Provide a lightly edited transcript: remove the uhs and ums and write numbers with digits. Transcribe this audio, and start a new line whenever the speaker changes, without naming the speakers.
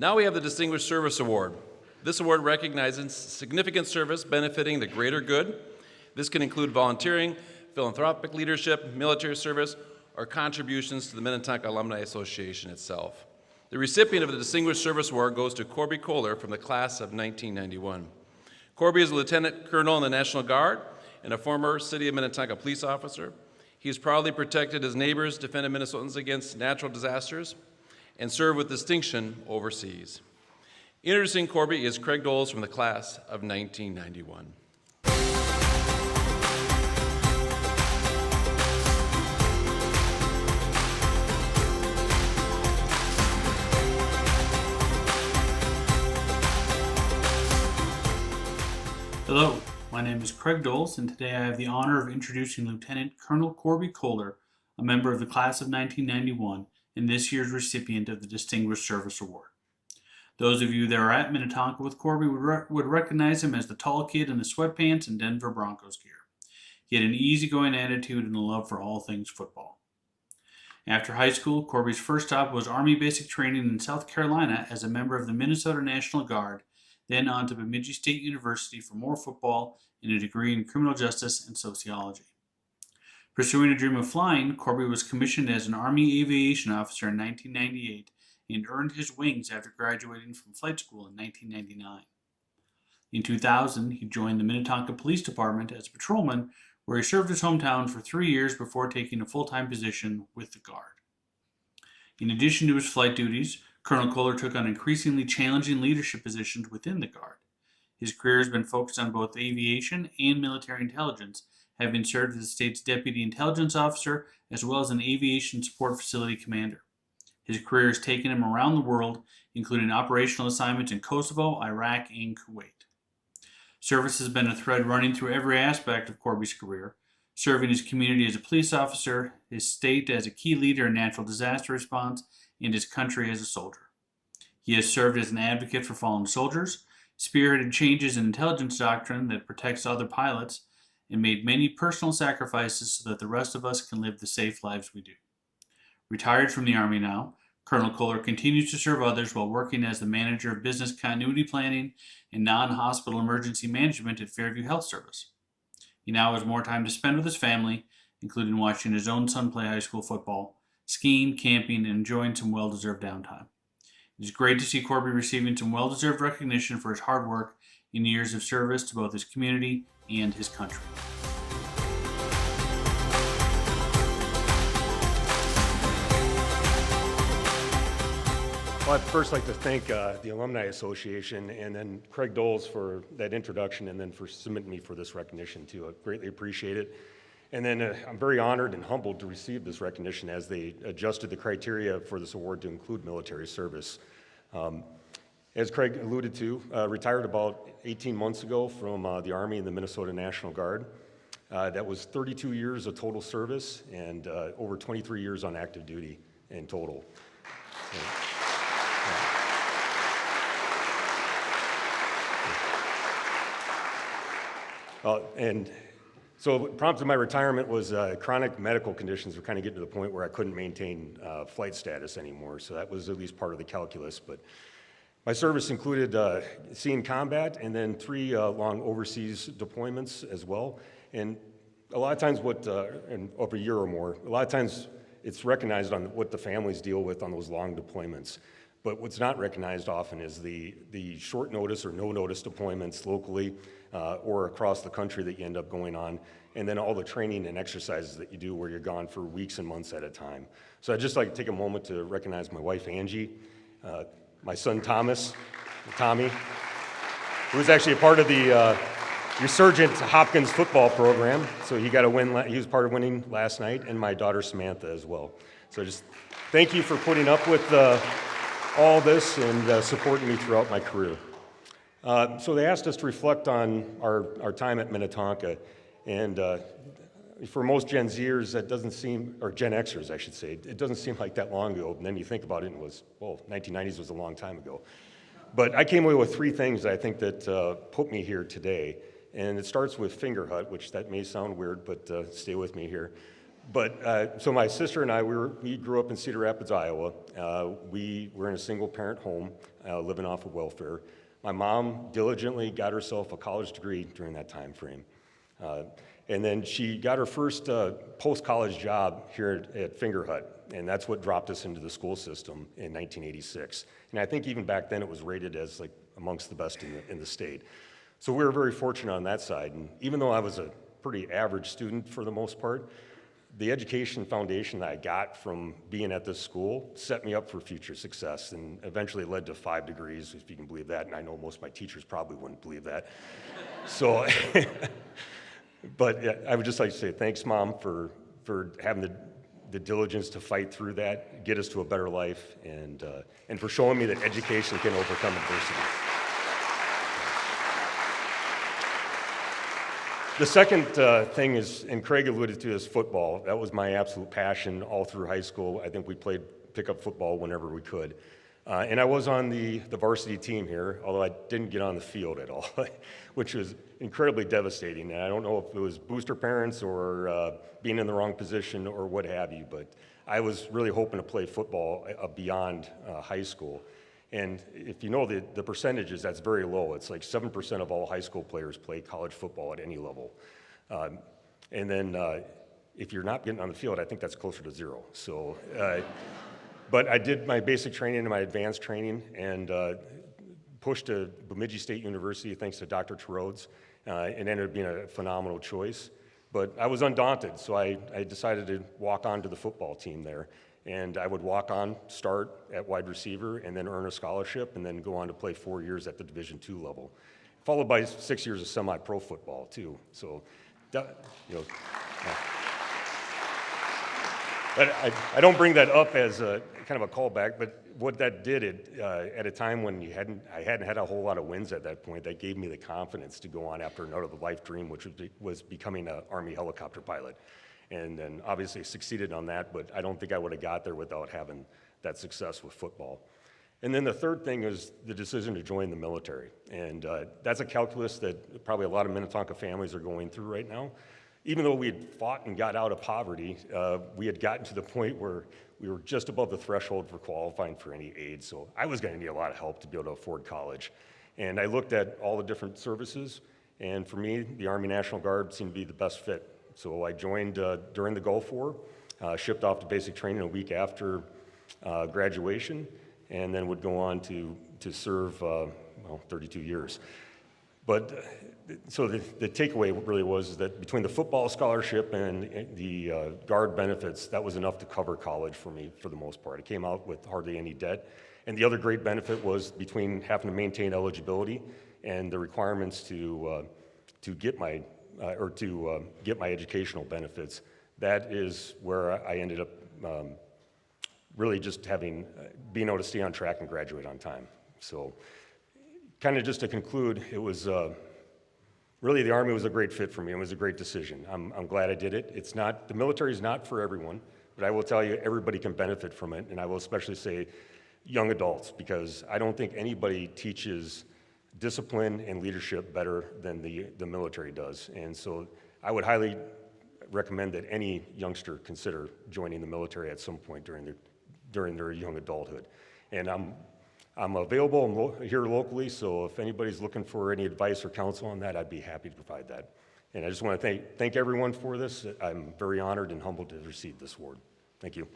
Now we have the Distinguished Service Award. This award recognizes significant service benefiting the greater good. This can include volunteering, philanthropic leadership, military service, or contributions to the Minnetonka Alumni Association itself. The recipient of the Distinguished Service Award goes to Corby Koehler from the class of 1991. Corby is a lieutenant colonel in the National Guard and a former City of Minnetonka police officer. He has proudly protected his neighbors, defended Minnesotans against natural disasters, and served with distinction overseas. Introducing Corby is Craig Doles from the class of 1991.
Hello, my name is Craig Doles, and today I have the honor of introducing Lieutenant Colonel Corby Koehler, a member of the class of 1991 and this year's recipient of the Distinguished Service Award. Those of you that are at Minnetonka with Corby would recognize him as the tall kid in the sweatpants and Denver Broncos gear. He had an easygoing attitude and a love for all things football. After high school, Corby's first stop was Army basic training in South Carolina as a member of the Minnesota National Guard, then on to Bemidji State University for more football and a degree in criminal justice and sociology. Pursuing a dream of flying, Corby was commissioned as an Army aviation officer in 1998 and earned his wings after graduating from flight school in 1999. In 2000, he joined the Minnetonka Police Department as a patrolman, where he served his hometown for 3 years before taking a full-time position with the Guard. In addition to his flight duties, Colonel Koehler took on increasingly challenging leadership positions within the Guard. His career has been focused on both aviation and military intelligence, having served as the state's Deputy Intelligence Officer as well as an Aviation Support Facility Commander. His career has taken him around the world, including operational assignments in Kosovo, Iraq, and Kuwait. Service has been a thread running through every aspect of Corby's career, serving his community as a police officer, his state as a key leader in natural disaster response, and his country as a soldier. He has served as an advocate for fallen soldiers, spearheaded changes in intelligence doctrine that protects other pilots, and made many personal sacrifices so that the rest of us can live the safe lives we do. Retired from the Army now, Colonel Koehler continues to serve others while working as the manager of business continuity planning and non-hospital emergency management at Fairview Health Service. He now has more time to spend with his family, including watching his own son play high school football, skiing, camping, and enjoying some well-deserved downtime. It is great to see Corby receiving some well-deserved recognition for his hard work in years of service to both his community and his country.
Well, I'd first like to thank the Alumni Association and then Craig Doles for that introduction and then for submitting me for this recognition too. I greatly appreciate it. And then I'm very honored and humbled to receive this recognition as they adjusted the criteria for this award to include military service. As Craig alluded to, retired about 18 months ago from the Army and the Minnesota National Guard. That was 32 years of total service and over 23 years on active duty in total. So what prompted my retirement was chronic medical conditions were kind of getting to the point where I couldn't maintain flight status anymore. So that was at least part of the calculus. But my service included seeing combat and then 3 long overseas deployments as well. And a lot of times over a year or more, a lot of times it's recognized on what the families deal with on those long deployments. But what's not recognized often is the short notice or no notice deployments locally or across the country that you end up going on, and then all the training and exercises that you do where you're gone for weeks and months at a time. So I'd just like to take a moment to recognize my wife, Angie, my son, Tommy, who was actually a part of the Resurgent Hopkins football program. So he got a win, he was part of winning last night, and my daughter, Samantha, as well. So just thank you for putting up with all this and supporting me throughout my career. So they asked us to reflect on our time at Minnetonka, and for most Gen Zers, that doesn't seem, or Gen Xers, I should say, it doesn't seem like that long ago. And then you think about it, and it was, well, 1990s was a long time ago. But I came away with 3 things that I think that put me here today, and it starts with Finger Hut, which that may sound weird, but stay with me here. So my sister and I, we grew up in Cedar Rapids, Iowa. We were in a single-parent home, living off of welfare. My mom diligently got herself a college degree during that time frame. And then she got her first post-college job here at Finger Hut, and that's what dropped us into the school system in 1986. And I think even back then it was rated as like amongst the best in the state. So we were very fortunate on that side. And even though I was a pretty average student for the most part, the education foundation that I got from being at this school set me up for future success and eventually led to 5 degrees, if you can believe that. And I know most of my teachers probably wouldn't believe that. So, but yeah, I would just like to say thanks, Mom, for having the diligence to fight through that, get us to a better life, and for showing me that education can overcome adversity. The second thing is, and Craig alluded to, is football. That was my absolute passion all through high school. I think we played pickup football whenever we could. And I was on the varsity team here, although I didn't get on the field at all, which was incredibly devastating. And I don't know if it was booster parents or being in the wrong position or what have you, but I was really hoping to play football beyond high school. And if you know the percentages, that's very low. It's like 7% of all high school players play college football at any level. And then if you're not getting on the field, I think that's closer to 0. So, but I did my basic training and my advanced training and pushed to Bemidji State University thanks to Dr. Terrodes. It ended up being a phenomenal choice. But I was undaunted, so I decided to walk on to the football team there. And I would walk on, start at wide receiver, and then earn a scholarship, and then go on to play 4 years at the Division II level, followed by 6 years of semi-pro football too. So, but I don't bring that up as a kind of a callback, but what that did at a time when I hadn't had a whole lot of wins at that point, that gave me the confidence to go on after another life dream, which was becoming an Army helicopter pilot. And then obviously succeeded on that, but I don't think I would have got there without having that success with football. And then the third thing is the decision to join the military. And that's a calculus that probably a lot of Minnetonka families are going through right now. Even though we had fought and got out of poverty, we had gotten to the point where we were just above the threshold for qualifying for any aid. So I was going to need a lot of help to be able to afford college. And I looked at all the different services, and for me, the Army National Guard seemed to be the best fit. So I joined during the Gulf War, shipped off to basic training a week after graduation, and then would go on to serve 32 years. But so the takeaway really was that between the football scholarship and the Guard benefits, that was enough to cover college for me for the most part. I came out with hardly any debt. And the other great benefit was between having to maintain eligibility and the requirements to get my educational benefits. That is where I ended up really just being able to stay on track and graduate on time. So kind of just to conclude, it was really the Army was a great fit for me. It was a great decision. I'm glad I did it. The military is not for everyone, but I will tell you everybody can benefit from it, and I will especially say young adults, because I don't think anybody teaches discipline and leadership better than the military does. And so I would highly recommend that any youngster consider joining the military at some point during their young adulthood. And I'm available here locally, so if anybody's looking for any advice or counsel on that, I'd be happy to provide that. And I just want to thank everyone for this. I'm very honored and humbled to receive this award. Thank you.